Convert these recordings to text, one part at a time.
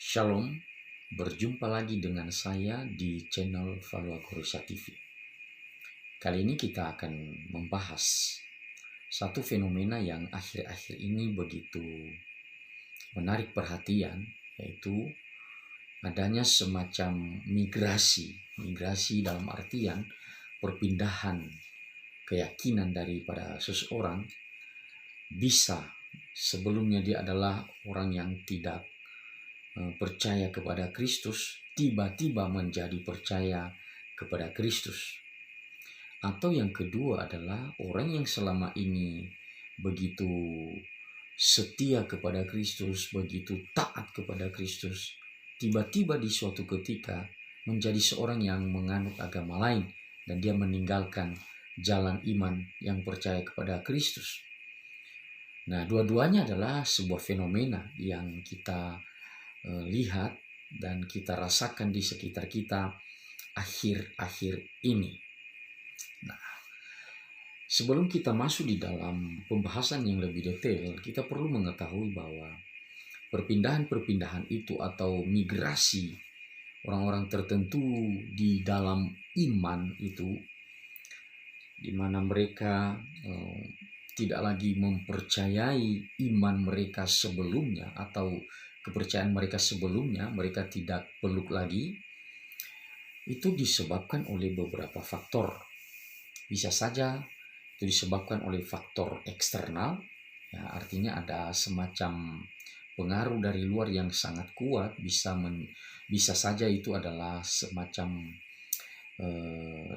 Shalom, berjumpa lagi dengan saya di channel Valua Korusa TV. Kali ini kita akan membahas satu fenomena yang akhir-akhir ini begitu menarik perhatian, yaitu adanya semacam migrasi dalam artian perpindahan keyakinan daripada seseorang. Bisa sebelumnya dia adalah orang yang tidak percaya kepada Kristus, tiba-tiba menjadi percaya kepada Kristus. Atau yang kedua adalah orang yang selama ini begitu setia kepada Kristus, begitu taat kepada Kristus, tiba-tiba di suatu ketika menjadi seorang yang menganut agama lain dan dia meninggalkan jalan iman yang percaya kepada Kristus. Nah, dua-duanya adalah sebuah fenomena yang kita lihat dan kita rasakan di sekitar kita akhir-akhir ini. Nah, sebelum kita masuk di dalam pembahasan yang lebih detail, kita perlu mengetahui bahwa perpindahan-perpindahan itu atau migrasi orang-orang tertentu di dalam iman itu, di mana mereka tidak lagi mempercayai iman mereka sebelumnya atau kepercayaan mereka sebelumnya, mereka tidak peluk lagi, itu disebabkan oleh beberapa faktor. Bisa saja itu disebabkan oleh faktor eksternal, ya, artinya ada semacam pengaruh dari luar yang sangat kuat. Bisa saja itu adalah semacam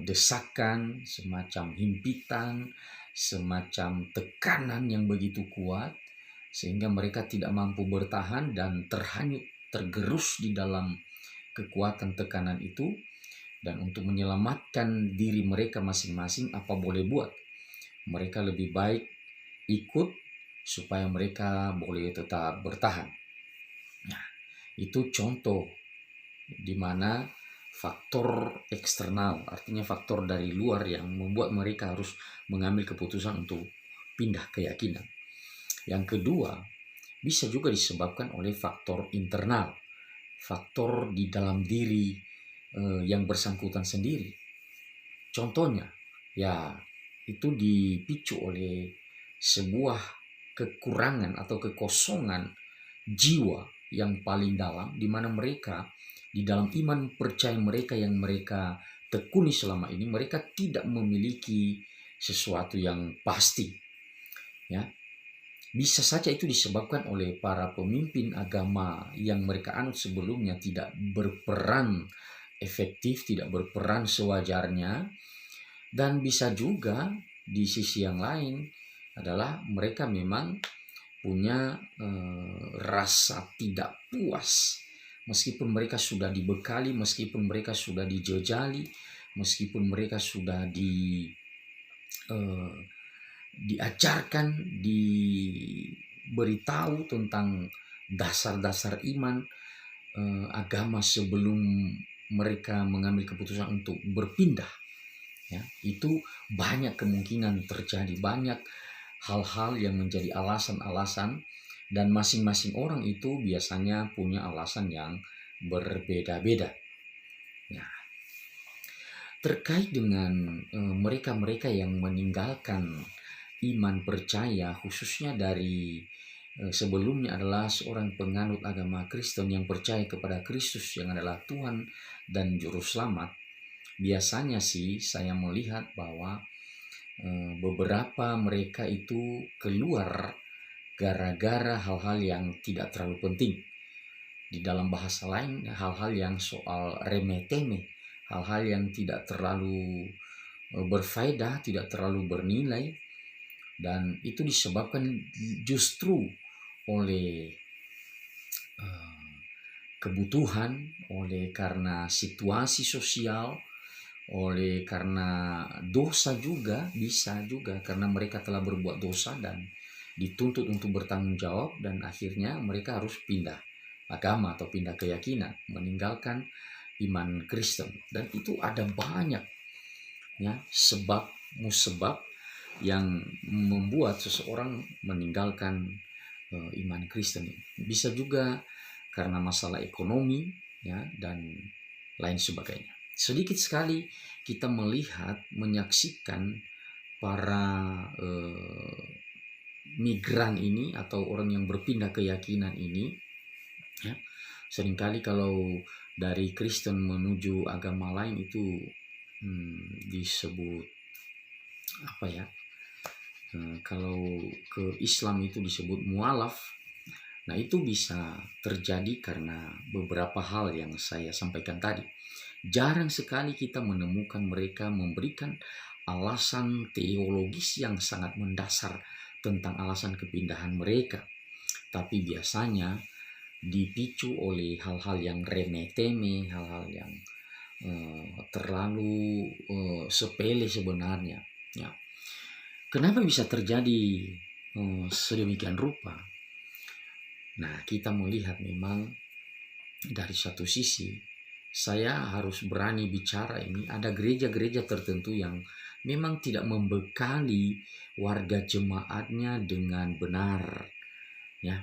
desakan, semacam himpitan, semacam tekanan yang begitu kuat, sehingga mereka tidak mampu bertahan dan terhanyut, tergerus di dalam kekuatan tekanan itu. Dan untuk menyelamatkan diri mereka masing-masing, apa boleh buat? Mereka lebih baik ikut supaya mereka boleh tetap bertahan. Nah, itu contoh di mana faktor eksternal, artinya faktor dari luar yang membuat mereka harus mengambil keputusan untuk pindah keyakinan. Yang kedua, bisa juga disebabkan oleh faktor internal, faktor di dalam diri yang bersangkutan sendiri. Contohnya, ya itu dipicu oleh sebuah kekurangan atau kekosongan jiwa yang paling dalam, di mana mereka di dalam iman percaya mereka yang mereka tekuni selama ini, mereka tidak memiliki sesuatu yang pasti. Ya, bisa saja itu disebabkan oleh para pemimpin agama yang mereka anut sebelumnya tidak berperan efektif, tidak berperan sewajarnya. Dan bisa juga di sisi yang lain adalah mereka memang punya rasa tidak puas, meskipun mereka sudah dibekali, meskipun mereka sudah dijejali, meskipun mereka sudah diajarkan, diberitahu tentang dasar-dasar iman agama sebelum mereka mengambil keputusan untuk berpindah. Ya, itu banyak kemungkinan terjadi, banyak hal-hal yang menjadi alasan-alasan, dan masing-masing orang itu biasanya punya alasan yang berbeda-beda. Nah, terkait dengan mereka-mereka yang meninggalkan iman percaya, khususnya dari sebelumnya adalah seorang penganut agama Kristen yang percaya kepada Kristus yang adalah Tuhan dan Juru Selamat, biasanya sih saya melihat bahwa beberapa mereka itu keluar gara-gara hal-hal yang tidak terlalu penting. Di dalam bahasa lain, hal-hal yang soal remeh-temeh, hal-hal yang tidak terlalu berfaedah, tidak terlalu bernilai, dan itu disebabkan justru oleh kebutuhan, oleh karena situasi sosial, oleh karena dosa juga, bisa juga karena mereka telah berbuat dosa dan dituntut untuk bertanggung jawab, dan akhirnya mereka harus pindah agama atau pindah keyakinan, meninggalkan iman Kristen. Dan itu ada banyak ya sebab yang membuat seseorang meninggalkan iman Kristen. Bisa juga karena masalah ekonomi, ya, dan lain sebagainya. Sedikit sekali kita melihat, menyaksikan para migran ini atau orang yang berpindah keyakinan ini, ya, seringkali kalau dari Kristen menuju agama lain itu disebut apa ya? Kalau ke Islam itu disebut mualaf. Nah, itu bisa terjadi karena beberapa hal yang saya sampaikan tadi. Jarang sekali kita menemukan mereka memberikan alasan teologis yang sangat mendasar tentang alasan kepindahan mereka. Tapi biasanya dipicu oleh hal-hal yang remeh-temeh, hal-hal yang terlalu sepele sebenarnya. Ya. Kenapa bisa terjadi sedemikian rupa? Nah, kita melihat memang dari satu sisi, saya harus berani bicara ini, ada gereja-gereja tertentu yang memang tidak membekali warga jemaatnya dengan benar. Ya,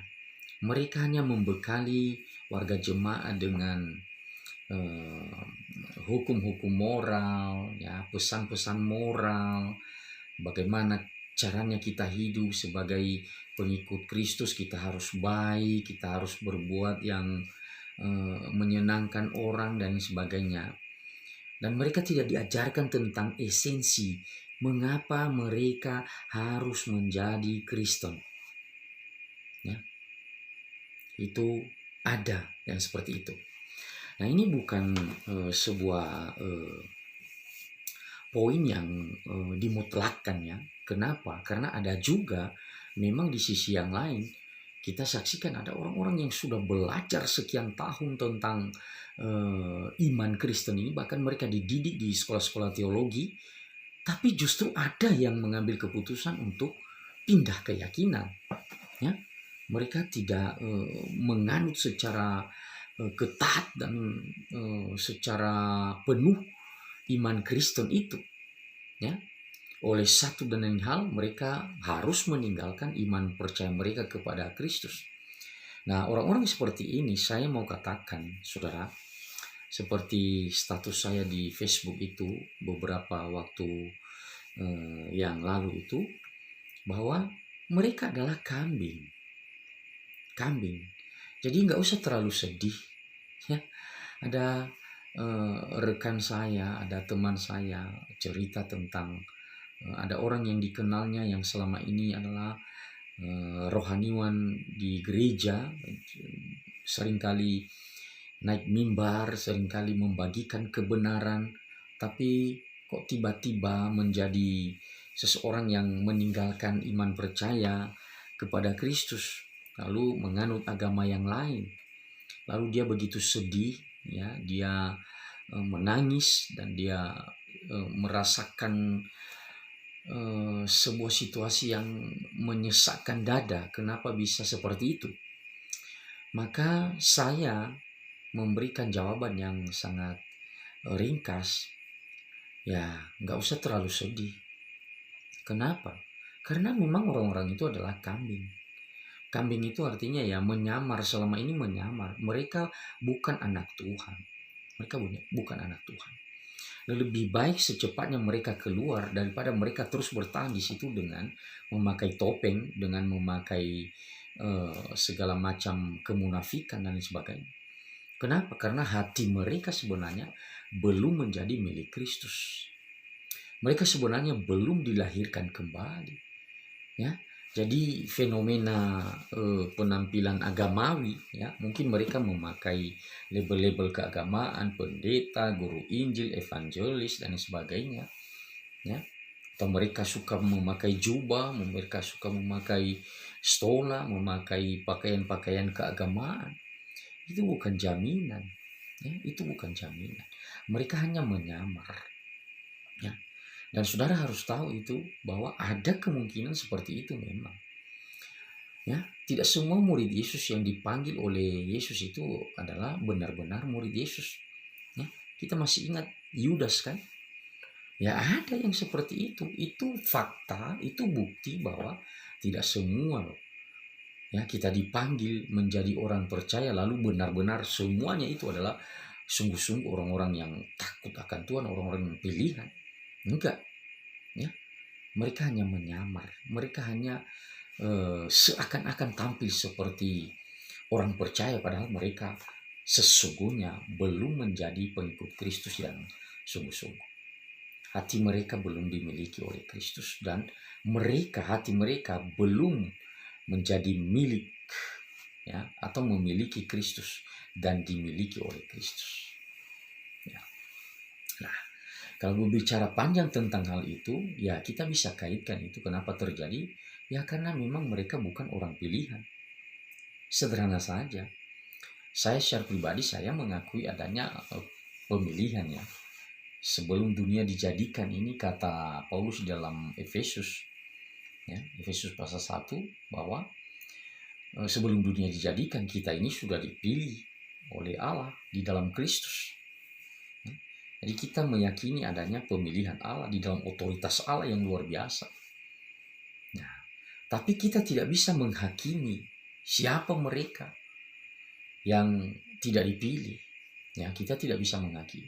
mereka hanya membekali warga jemaat dengan hukum-hukum moral, ya, pesan-pesan moral, bagaimana caranya kita hidup sebagai pengikut Kristus. Kita harus baik, kita harus berbuat yang menyenangkan orang dan sebagainya. Dan mereka tidak diajarkan tentang esensi mengapa mereka harus menjadi Kristen. Ya, itu ada yang seperti itu. Nah, ini bukan sebuah poin yang dimutlakkan, ya. Kenapa? Karena ada juga memang di sisi yang lain kita saksikan ada orang-orang yang sudah belajar sekian tahun tentang iman Kristen ini, bahkan mereka dididik di sekolah-sekolah teologi, tapi justru ada yang mengambil keputusan untuk pindah keyakinan. Ya, mereka tidak menganut secara ketat dan secara penuh iman Kristen itu, ya. Oleh satu dan lain hal mereka harus meninggalkan iman percaya mereka kepada Kristus. Nah, orang-orang seperti ini saya mau katakan, saudara, seperti status saya di Facebook itu beberapa waktu yang lalu itu, bahwa mereka adalah kambing. Jadi nggak usah terlalu sedih, ya. Ada rekan saya, ada teman saya cerita tentang ada orang yang dikenalnya yang selama ini adalah rohaniwan di gereja, seringkali naik mimbar, seringkali membagikan kebenaran, tapi kok tiba-tiba menjadi seseorang yang meninggalkan iman percaya kepada Kristus, lalu menganut agama yang lain. Lalu dia begitu sedih, ya, dia menangis dan dia merasakan sebuah situasi yang menyesakkan dada. Kenapa bisa seperti itu? Maka saya memberikan jawaban yang sangat ringkas. Ya, nggak usah terlalu sedih. Kenapa? Karena memang orang-orang itu adalah kambing. Kambing itu artinya ya menyamar, selama ini menyamar. Mereka bukan anak Tuhan. Mereka bukan anak Tuhan. Lebih baik secepatnya mereka keluar daripada mereka terus bertahan di situ dengan memakai topeng, dengan memakai segala macam kemunafikan dan sebagainya. Kenapa? Karena hati mereka sebenarnya belum menjadi milik Kristus. Mereka sebenarnya belum dilahirkan kembali, ya. Jadi fenomena penampilan agamawi, ya, mungkin mereka memakai label-label keagamaan, pendeta, guru Injil, evangelis dan sebagainya, ya. Atau mereka suka memakai jubah, mereka suka memakai stola, memakai pakaian-pakaian keagamaan. Itu bukan jaminan, ya, itu bukan jaminan. Mereka hanya menyamar, ya. Dan saudara harus tahu itu bahwa ada kemungkinan seperti itu memang. Ya, tidak semua murid Yesus yang dipanggil oleh Yesus itu adalah benar-benar murid Yesus. Ya, kita masih ingat Yudas, kan? Ya, ada yang seperti itu. Itu fakta, itu bukti bahwa tidak semua loh Ya, kita dipanggil menjadi orang percaya, lalu benar-benar semuanya itu adalah sungguh-sungguh orang-orang yang takut akan Tuhan, orang-orang yang pilihan. Enggak, ya. Mereka hanya menyamar, mereka hanya seakan-akan tampil seperti orang percaya, padahal mereka sesungguhnya belum menjadi pengikut Kristus yang sungguh-sungguh. Hati mereka belum dimiliki oleh Kristus, dan hati mereka belum menjadi milik, ya, atau memiliki Kristus dan dimiliki oleh Kristus. Ya. Nah, kalau berbicara panjang tentang hal itu, ya kita bisa kaitkan itu kenapa terjadi. Ya karena memang mereka bukan orang pilihan. Sederhana saja. Saya secara pribadi saya mengakui adanya pemilihan, ya. Sebelum dunia dijadikan, ini kata Paulus dalam Efesus, ya, Efesus pasal 1, bahwa sebelum dunia dijadikan kita ini sudah dipilih oleh Allah di dalam Kristus. Jadi kita meyakini adanya pemilihan Allah di dalam otoritas Allah yang luar biasa. Nah, tapi kita tidak bisa menghakimi siapa mereka yang tidak dipilih. Ya, kita tidak bisa menghakimi.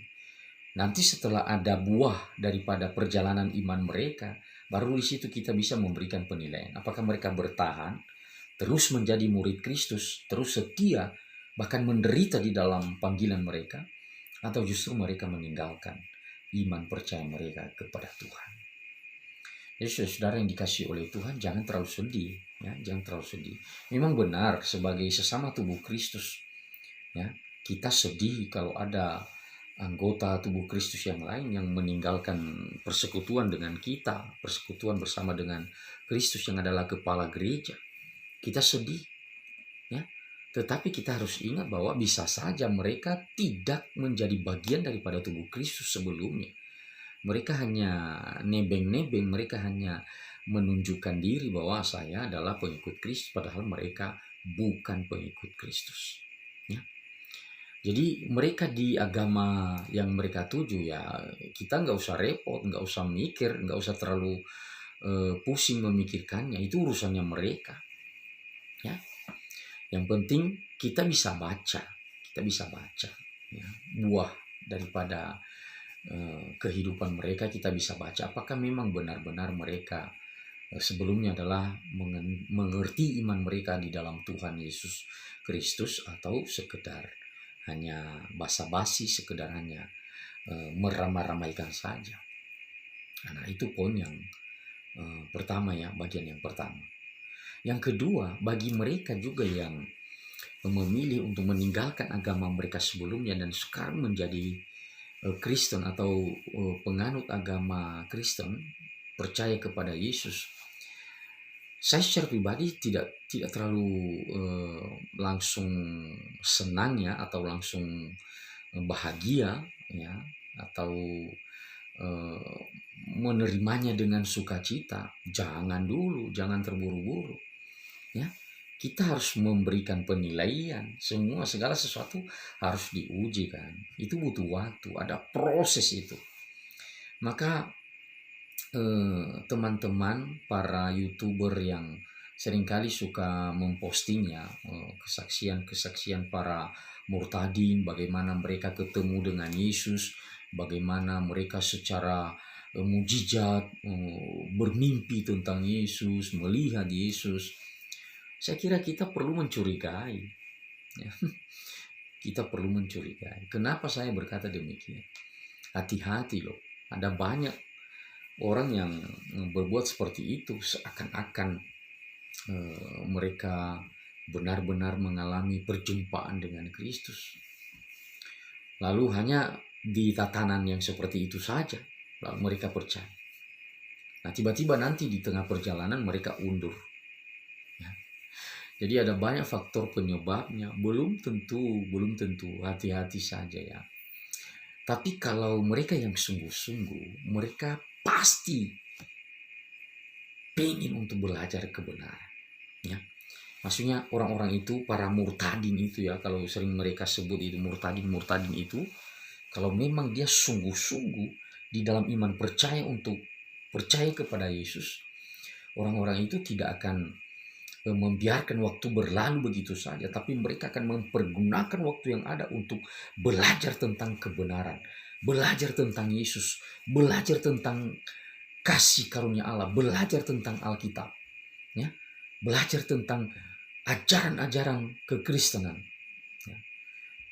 Nanti setelah ada buah daripada perjalanan iman mereka, baru di situ kita bisa memberikan penilaian. Apakah mereka bertahan, terus menjadi murid Kristus, terus setia, bahkan menderita di dalam panggilan mereka, atau justru mereka meninggalkan iman percaya mereka kepada Tuhan. Jadi saudara yang dikasihi oleh Tuhan, jangan terlalu sedih, ya, jangan terlalu sedih. Memang benar sebagai sesama tubuh Kristus, ya, kita sedih kalau ada anggota tubuh Kristus yang lain yang meninggalkan persekutuan dengan kita, persekutuan bersama dengan Kristus yang adalah kepala gereja. Kita sedih, ya. Tetapi kita harus ingat bahwa bisa saja mereka tidak menjadi bagian daripada tubuh Kristus sebelumnya. Mereka hanya nebeng-nebeng, mereka hanya menunjukkan diri bahwa saya adalah pengikut Kristus, padahal mereka bukan pengikut Kristus. Ya. Jadi mereka di agama yang mereka tuju, ya kita nggak usah repot, nggak usah mikir, nggak usah terlalu pusing memikirkannya. Itu urusannya mereka. Ya. Yang penting kita bisa baca, ya, buah daripada kehidupan mereka. Kita bisa baca apakah memang benar-benar mereka sebelumnya adalah mengerti iman mereka di dalam Tuhan Yesus Kristus, atau sekedar hanya basa-basi, sekedar hanya meramai-ramaikan saja. Nah, itu poin yang pertama, ya, bagian yang pertama. Yang kedua, bagi mereka juga yang memilih untuk meninggalkan agama mereka sebelumnya dan sekarang menjadi Kristen atau penganut agama Kristen, percaya kepada Yesus, saya secara pribadi tidak terlalu langsung senang, ya, atau langsung bahagia, ya, atau menerimanya dengan sukacita. Jangan dulu, jangan terburu-buru, ya. Kita harus memberikan penilaian. Segala sesuatu harus diuji, kan. Itu butuh waktu, ada proses itu. Maka teman-teman para YouTuber yang seringkali suka mempostingnya kesaksian-kesaksian para murtadin, bagaimana mereka ketemu dengan Yesus, bagaimana mereka secara mujizat bermimpi tentang Yesus, melihat Yesus. Saya kira kita perlu mencurigai, ya. Kita perlu mencurigai. Kenapa saya berkata demikian? Hati-hati loh, ada banyak orang yang berbuat seperti itu seakan-akan mereka benar-benar mengalami perjumpaan dengan Kristus. Lalu hanya di tatanan yang seperti itu saja, lalu mereka percaya. Nah, tiba-tiba nanti di tengah perjalanan mereka undur. Ya. Jadi ada banyak faktor penyebabnya. Belum tentu, hati-hati saja, ya. Tapi kalau mereka yang sungguh-sungguh, mereka pasti pengen untuk belajar kebenaran, ya. Maksudnya orang-orang itu, para murtadin itu, ya, kalau sering mereka sebut itu murtadin itu, kalau memang dia sungguh-sungguh di dalam iman percaya untuk percaya kepada Yesus, orang-orang itu tidak akan membiarkan waktu berlalu begitu saja, tapi mereka akan mempergunakan waktu yang ada untuk belajar tentang kebenaran, belajar tentang Yesus, belajar tentang kasih karunia Allah, belajar tentang Alkitab, ya, belajar tentang ajaran-ajaran kekristenan. Ya.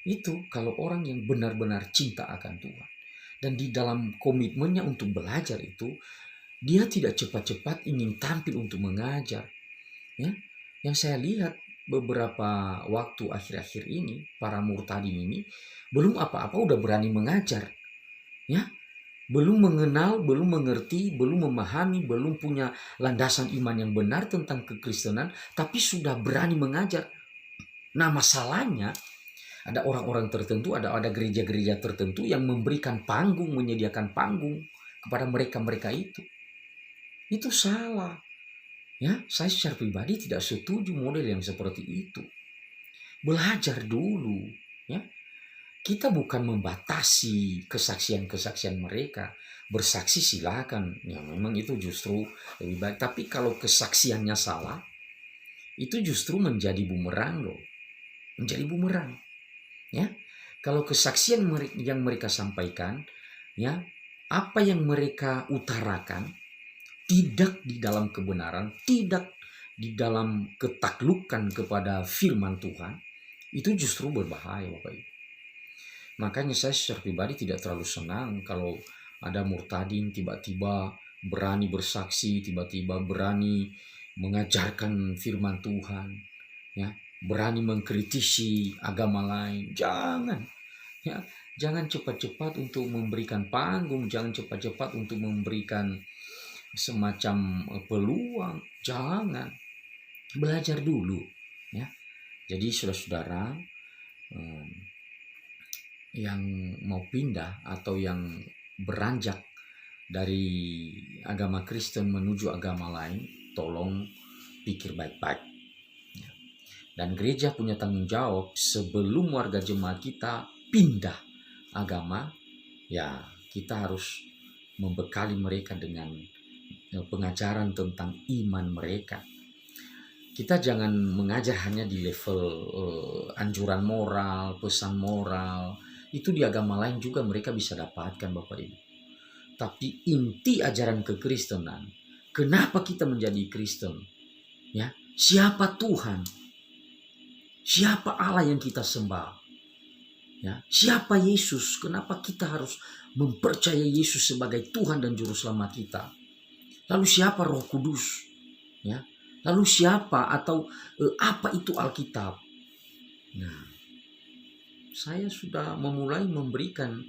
Itu kalau orang yang benar-benar cinta akan Tuhan. Dan di dalam komitmennya untuk belajar itu, dia tidak cepat-cepat ingin tampil untuk mengajar. Ya, yang saya lihat beberapa waktu akhir-akhir ini, para murtadin ini belum apa-apa udah berani mengajar. Ya, belum mengenal, belum mengerti, belum memahami, belum punya landasan iman yang benar tentang kekristenan, tapi sudah berani mengajar. Nah, masalahnya ada orang-orang tertentu, ada gereja-gereja tertentu yang memberikan panggung, menyediakan panggung kepada mereka-mereka itu. Itu salah. Ya, saya secara pribadi tidak setuju model yang seperti itu. Belajar dulu, ya. Kita bukan membatasi kesaksian-kesaksian mereka. Bersaksi silakan, ya memang itu justru lebih baik. Tapi kalau kesaksiannya salah, itu justru menjadi bumerang loh. Menjadi bumerang, ya. Kalau kesaksian yang mereka sampaikan, ya, apa yang mereka utarakan tidak di dalam kebenaran, tidak di dalam ketaklukan kepada firman Tuhan, itu justru berbahaya, Bapak Ibu. Makanya saya secara pribadi tidak terlalu senang kalau ada murtadin tiba-tiba berani bersaksi, tiba-tiba berani mengajarkan firman Tuhan, ya, berani mengkritisi agama lain. Jangan, ya, jangan cepat-cepat untuk memberikan panggung, jangan cepat-cepat untuk memberikan semacam peluang. Jangan, belajar dulu, ya. Jadi saudara-saudara yang mau pindah atau yang beranjak dari agama Kristen menuju agama lain, tolong pikir baik-baik. Dan gereja punya tanggung jawab sebelum warga jemaat kita pindah agama, ya kita harus membekali mereka dengan pengajaran tentang iman mereka. Kita jangan mengajar hanya di level anjuran moral, pesan moral. Itu di agama lain juga mereka bisa dapatkan, Bapak Ibu. Tapi inti ajaran kekristenan, kenapa kita menjadi Kristen? Ya, siapa Tuhan? Siapa Allah yang kita sembah? Ya, siapa Yesus? Kenapa kita harus mempercayai Yesus sebagai Tuhan dan Juru Selamat kita? Lalu siapa Roh Kudus? Ya, lalu siapa atau apa itu Alkitab? Nah, saya sudah memulai memberikan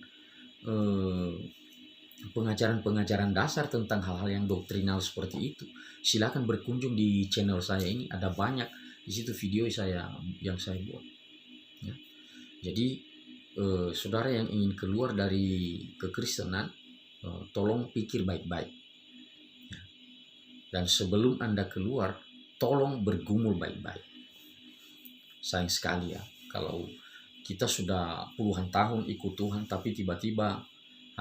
pengajaran-pengajaran dasar tentang hal-hal yang doktrinal seperti itu. Silakan berkunjung di channel saya ini, ada banyak di situ video yang saya buat. Ya. Jadi saudara yang ingin keluar dari kekristenan, tolong pikir baik-baik. Ya. Dan sebelum Anda keluar, tolong bergumul baik-baik. Sayang sekali ya, kalau kita sudah puluhan tahun ikut Tuhan, tapi tiba-tiba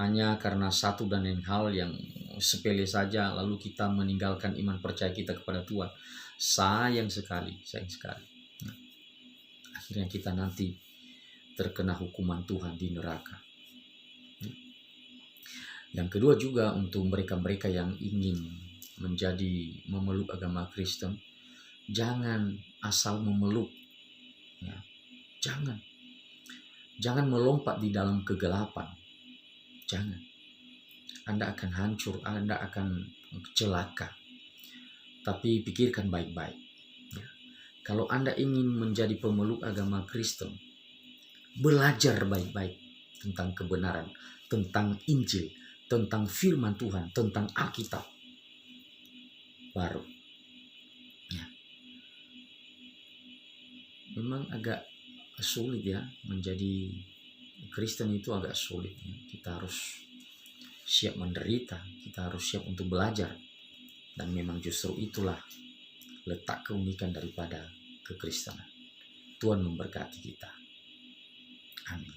hanya karena satu dan lain hal yang sepele saja, lalu kita meninggalkan iman percaya kita kepada Tuhan. Sayang sekali, sayang sekali. Nah, akhirnya kita nanti terkena hukuman Tuhan di neraka. Yang kedua juga untuk mereka-mereka yang ingin memeluk agama Kristen, jangan asal memeluk. Ya, jangan melompat di dalam kegelapan. Jangan. Anda akan hancur, Anda akan celaka. Tapi pikirkan baik-baik. Ya. Kalau Anda ingin menjadi pemeluk agama Kristen, belajar baik-baik tentang kebenaran, tentang Injil, tentang firman Tuhan, tentang Alkitab. Baru. Ya. Memang agak sulit ya, menjadi Kristen itu agak sulit ya. Kita harus siap menderita, kita harus siap untuk belajar. Dan memang justru itulah letak keunikan daripada kekristenan. Tuhan memberkati kita. Amin.